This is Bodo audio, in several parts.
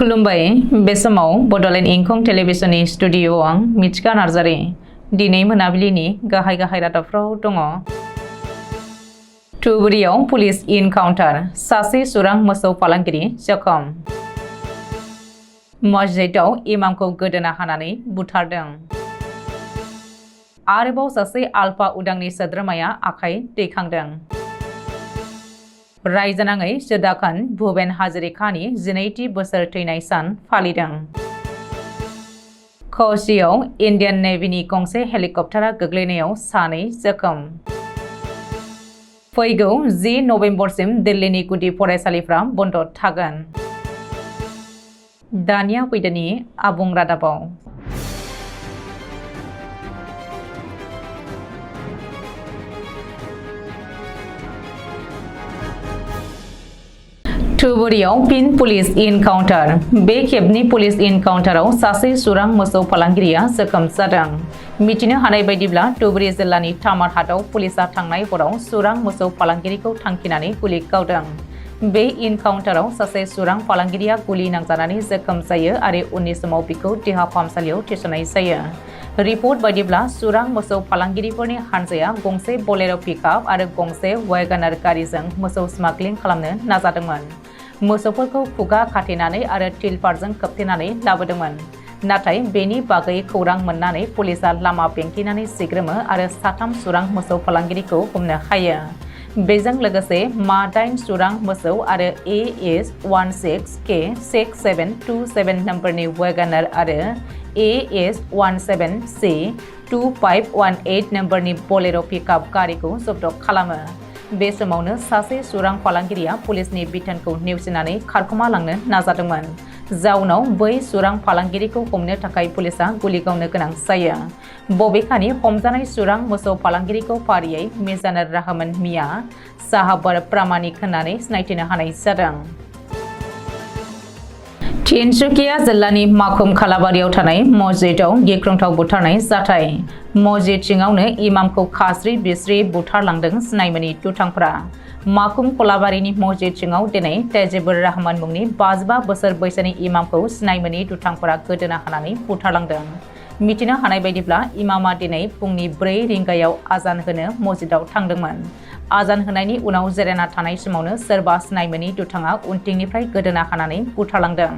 खुलुमबाय बे समाव बड'लेण्ड इंखं टेलिभिजननि स्टुडिअ'आव आं मिथिका नार्जारि दिनै मोनाबिलिनि गाहाय रादाबफ्राव दङ। धुबुरीयाव पुलिस इनकाउन्टार सासे सुरां मोसौ फालांगिरि जखम। मस्जिदाव इमामखौ गोदोना हानानै बुथारदों। आरोबाव सासे आल्फा उदांनि सोद्रोमाया आखाइ दैखांदों। रायजोनाङै जोदाखान भुपेन हाजरिकानि 12थि बोसोर थैनाय सान फालिदों। क'च्चिआव इन्डियान नेभिनि गंसे हेलिकप्टारा गोग्लैनायाव 2 जखम। फैगौ 10 नबेम्बरसिम दिल्लीनि गुदि फरायसालिफ्रा बन्द थागोन। दानिया फैदोनि आबुं रादाबाव। धुबुरीयाव फिन पुलिस इनकाउन्टार। बे खेबनि पुलिस इनकाउन्टाराव सासे सुरां मोसौ फालांगिरिया जखम जादों। मिथिनो हानाय बायदिब्ला धुबुरी जिल्लानि तामारहाटआव पुलिसा थांनाय हराव सुरां मोसौ फालांगिरिखौ थांखिनानै गुलि गावदों। बे इनकाउन्टाराव सासे सुरां फालांगिरिया गुलि नांजानानै जखम जायो आरो उननि समाव बिखौ देहा फाहामसालियाव थिसननाय जायो। रिपर्ट बायदिब्ला सुरां मोसौ फालांगिरिफोरनि हानजाया गंसे बोलेर' पिकआप आरो गंसे वेगनार गारिजों मोसौ स्मागलिं खालामनो नाजादोंमोन। मोसौफोरखौ खुगा खाथेनानै आरो तिलपारजों खोबथेनानै लाबोदोंमोन। नाथाय बेनि बागै खौरां मोननानै पुलिसा लामा बेंथेनानै सिग्रोमो आरो 3 सुरां मोसौ फालांगिरिखौ हमनो हायो। बेजों लोगोसे मा-9 सुरां मोसौ आरो AS16K6727 नम्बरनि वेगनार आरो AS17C2518 नम्बरनि बोलेर' पिकआप गारिखौ जब्द खालामो। बे समावनो सासे सुरां फालांगिरिया पुलिसनि बिथोनखौ नेवसिनानै खारखोमा लांनो नाजादोंमोन। जाउनाव बै सुरां फालांगिरिखौ हमनो थाखाय पुलिसा गुलि गावनो गोनां जायो। बबेखानि हमजानाय सुरां मोसौ फालांगिरिखौ फारियै मिजानुर रहमान मिया साहाबर प्रामाणिक होननानै सिनायथिनो हानाय जादों। तिनसुकिया जिल्लानि माकुम खालाबारियाव थानाय मस्जिदाव गिख्रंथाव बुथारनाय जाथाय। मस्जिद सिङावनो इमामखौ खास्रि बिस्रि बुथारलांदों सिनायमोनि दुथांफोरा। माकुम खलाबारिनि मस्जिद सिङाव दिनै तेजिबुर रहमान मुंनि 55 बोसोर बैसोनि इमामखौ सिनायमोनि दुथांफोरा गोदोना हानानै बुथारलांदों। मिथिनो हानाय बायदिब्ला इमामा दिनै फुंनि 4 रिंगायाव आजान होनो मस्जिदाव थांदोंमोन। आजान होनायनि उनाव जिरायना थानाय समावनो सोरबा सिनायमोनि दुथाङा उनथिंनिफ्राय गोदोना हानानै बुथारलांदों।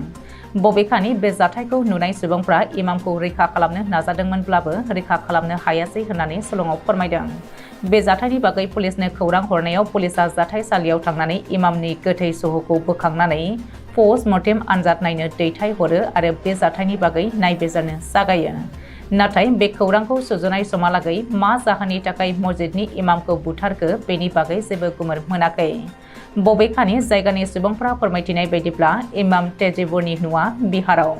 बबेखानि बे जाथायखौ नुनाय सुबुंफ्रा इमामखौ रैखा खालामनो नाजादोंमोनब्लाबो रैखा खालामनो हायासै होननानै सल'आव फोरमायदों। बे जाथायनि बागै पुलिसनो खौरां हरनायाव पुलिसा जाथायसालियाव थांनानै इमामनि गोथै सह'खौ बोखांनानै पस्ट मर्टेम आनजाद नायनो दैथायहरो आरो बे जाथायनि बागै नायबिजिरनो जागायो। नाथाय बे खौरांखौ सुजुनाय समहालागै मा जाहोननि थाखाय मस्जिदनि इमामखौ बुथारखो बेनि बागै जेबो गुमुर मोनाखै। बबेखानि जायगानि सुबुंफ्रा फोरमायथिनाय बायदिब्ला इमाम तेजिबुरनि न'आ बिहाराव।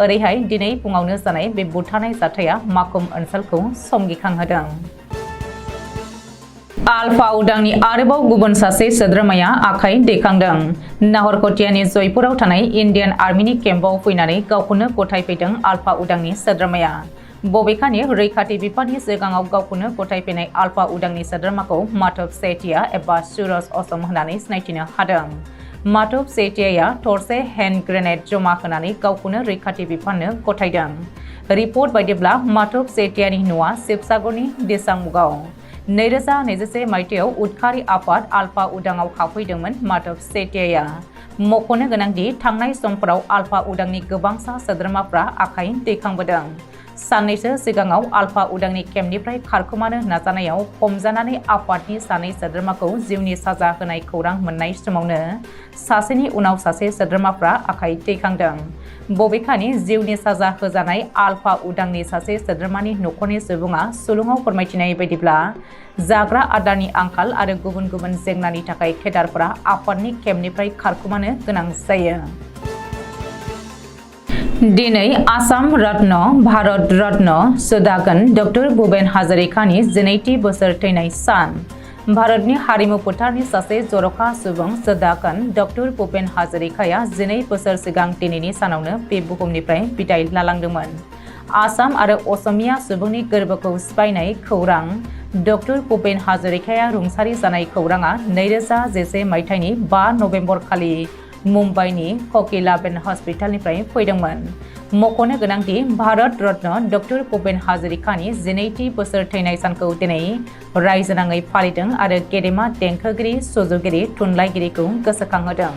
ओरैहाय दिनै फुङावनो जानाय बे बुथारनाय जाथाया माकुम ओनसोलखौ समगिखांहोदों। आल्फा उदांनि आरोबाव गुबुन सासे सोद्रोमाया आखाइ दैखांदों। नाहरकटियानि जयपुराव थानाय इन्डियान आर्मिनि केम्पआव फैनानै गावखौनो गथायफैदों आल्फा उदांनि सोद्रोमाया। बबेखानि रैखाथि बिफाननि सिगाङाव गावखौनो गथायफैनाय आल्फा उदांनि सोद्रोमाखौ माधव सेठिया एबा सुरज असम होननानै सिनायथिनो हादों। माधव सेठियाया थरसे हेन्ड ग्रेनेड जमा होनानै गावखौनो रैखाथि बिफाननो गथायदों। रिपर्ट बायदिब्ला माधव सेठियानि न'आ शिबसागरनि दिसांमुगाव। 2021 मायथाइयाव उदखारि आफाद आल्फा उदांआव हाबफैदोंमोन माधव सेठियाया। मख'नो गोनांदि थांनाय समफोराव आल्फा उदांनि गोबांसा सोद्रोमाफ्रा आखाइ दैखांबोदों। साननैसो सिगाङाव आल्फा उदांनि केम्पनिफ्राय खारखोमानो नाजानायाव हमजानानै आफादनि 2 सोद्रोमाखौ जिउनि साजा होनाय खौरां मोननाय समावनो सासेनि उनाव सासे सोद्रोमाफ्रा आखाइ दैखांदों। बबेखानि जिउनि साजा होजानाय आल्फा उदांनि सासे सोद्रोमानि न'खरनि सुबुङा सुलुङाव फोरमायथिनाय बायदिब्ला जाग्रा आदारनि आंखाल आरो गुबुन गुबुन जेंनानि थाखाय केडारफोरा आफादनि केम्पनिफ्राय खारखोमानो गोनां जायो। दिनै आसाम रत्न भारत रत्न सुदागोन डक्टर भुपेन हाजरिकानि 12थि बोसोर थैनाय सान। भारतनि हारिमु फोथारनि सासे जर'खा सुबुं सुदागोन डक्टर भुपेन हाजरिकाया 12 बोसोर सिगां दिनैनि सानावनो बे बुहुमनिफ्राय बिदाय लालांदोंमोन। आसाम आरो असमिया सुबुंनि गोरबोखौ सिफायनाय खौरां डक्टर भुपेन हाजरिकाया रुंसारि जानाय खौराङा 2011 मायथाइनि 5 नबेम्बर खालि मुम्बाइनि ककिलाबेन हस्पिटालनिफ्राय फैदोंमोन। मख'नो गोनांदि भारत रत्न डक्टर भुपेन हाजरिकानि 12थि बोसोर थैनाय सानखौ दिनै रायजोनाङै फालिदों आरो गेदेमा देंखोगिरि, सुजुगिरि, थुनलाइगिरिखौ गोसोखांहोदों।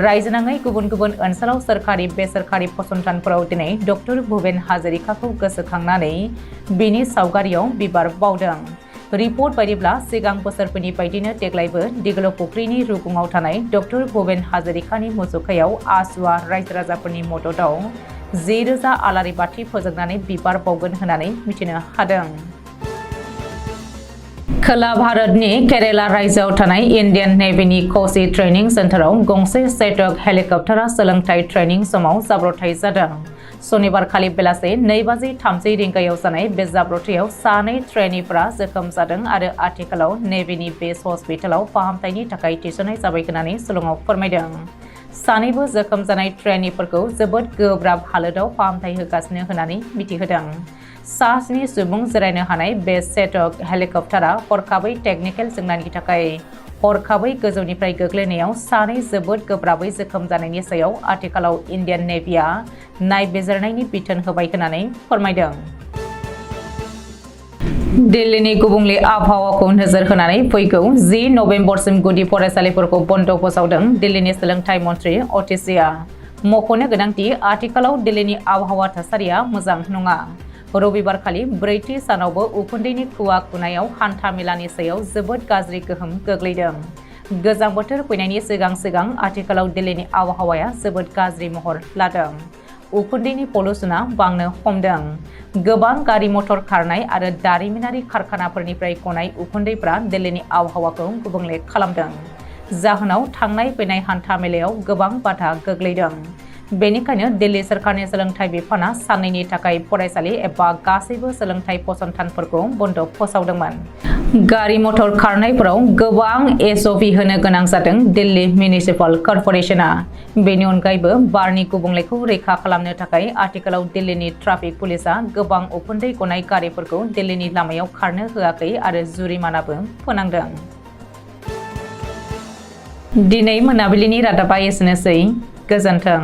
रायजोनाङै गुबुन गुबुन ओनसोलाव सोरखारि बेसरकारि फसंथानफोराव दिनै डक्टर भुपेन हाजरिकाखौ गोसोखांनानै बिनि सावगारियाव बिबार बावदों। रिपर्ट बायदिब्ला सिगां बोसोरफोरनि बायदिनो देग्लायबो दिगल'पुख्रिनि रुगुङाव थानाय डक्टर भुपेन हाजरिकानि मुसुखायाव आसुवा रायजो राजाफोरनि मददाव 10,000 आलारि बाथि फोजोंनानै बिबार बावगोन होननानै मिथिनो हादों। खोला भारतनि केरेला रायजोआव थानाय इन्डियान नेभिनि क'ची ट्रेनिं सेन्टाराव गंसे चेतक हेलिकप्टारा सोलोंथाइ ट्रेनिं समाव जाब्रबथाय जादों। सनिबारखालि बेलासे 2:30 रिंगायाव जानाय बे जाब्रबथायाव 2 ट्रेनिफोरा जोखोम जादों आरो आथिखालाव नेभिनि बेस हस्पिटालाव फाहामथायनि थाखाय थिसननाय जाबाय होननानै सुलुङाव फोरमायदों। 2 जोखोम जानाय ट्रेनिफोरखौ जोबोद गोब्राब हालोदाव फाहामथाय होगासिनो होननानै मिथिहोदों। 7 सुबुं जिरायनो हानाय बे चेतक हेलिकप्टारा हरखाबै टेकनिकेल जेंनानि थाखाय हरखाबै गोजौनिफ्राय गोग्लैनायाव 2 जोबोद गोब्राबै जोखोम जानायनि सायाव आथिखालाव इन्डियान नेभिआ नायबिजिरनायनि बिथोन होबाय होननानै फोरमायदों। दिल्लीनि गुबुंले आबहावाखौ नोजोर होनानै फैगौ 10 नबेम्बरसिम गुदि फरायसालिफोरखौ बन्द' फोसावदों दिल्लीनि सोलोंथाइ मन्थ्रि अतिशिया। मख'नो गोनांदि आथिखालाव दिल्लीनि आबहावा थासारिया मोजां नङा। रबिबारखालि 4थि सानावबो उखुन्दैनि खुवा खुनायाव हान्था मेलानि सायाव जोबोद गाज्रि गोहोम गोग्लैदों। गोजां बोथोर फैनायनि सिगां आथिखालाव दिल्लीनि आबहावाया जोबोद गाज्रि महर लादों। उखुन्दैनि पलुसना बांनो हमदों। गोबां गारि मटर खारनाय आरो दारिमिनारि कारखानाफोरनिफ्राय गनाय उखुन्दैफ्रा दिल्लीनि आबहावाखौ गुबुंले खालामदों। जाहोनाव थांनाय फैनाय हान्था मेलायाव गोबां बाधा गोग्लैदों। बेनिखायनो दिल्ली सोरखारनि सोलोंथाइ बिफाना साननैनि थाखाय फरायसालि एबा गासैबो सोलोंथाइ फसंथानफोरखौ बन्द' फोसावदोंमोन। गारि मटर खारनायफोराव गोबां SOP होनो गोनां जादों दिल्ली मिउनिसिपाल कर्परेसना। बेनि अनगायैबो बारनि गुबुंलेखौ रैखा खालामनो थाखाय आथिखालाव दिल्लीनि ट्राफिक पुलिसआ गोबां उखुन्दै गनाय गारिफोरखौ दिल्लीनि लामायाव खारनो होआखै आरो जुरिमानाबो फोनांदों। दिनै मोनाबिलिनि रादाबा एसेनोसै। गोजोन्थों।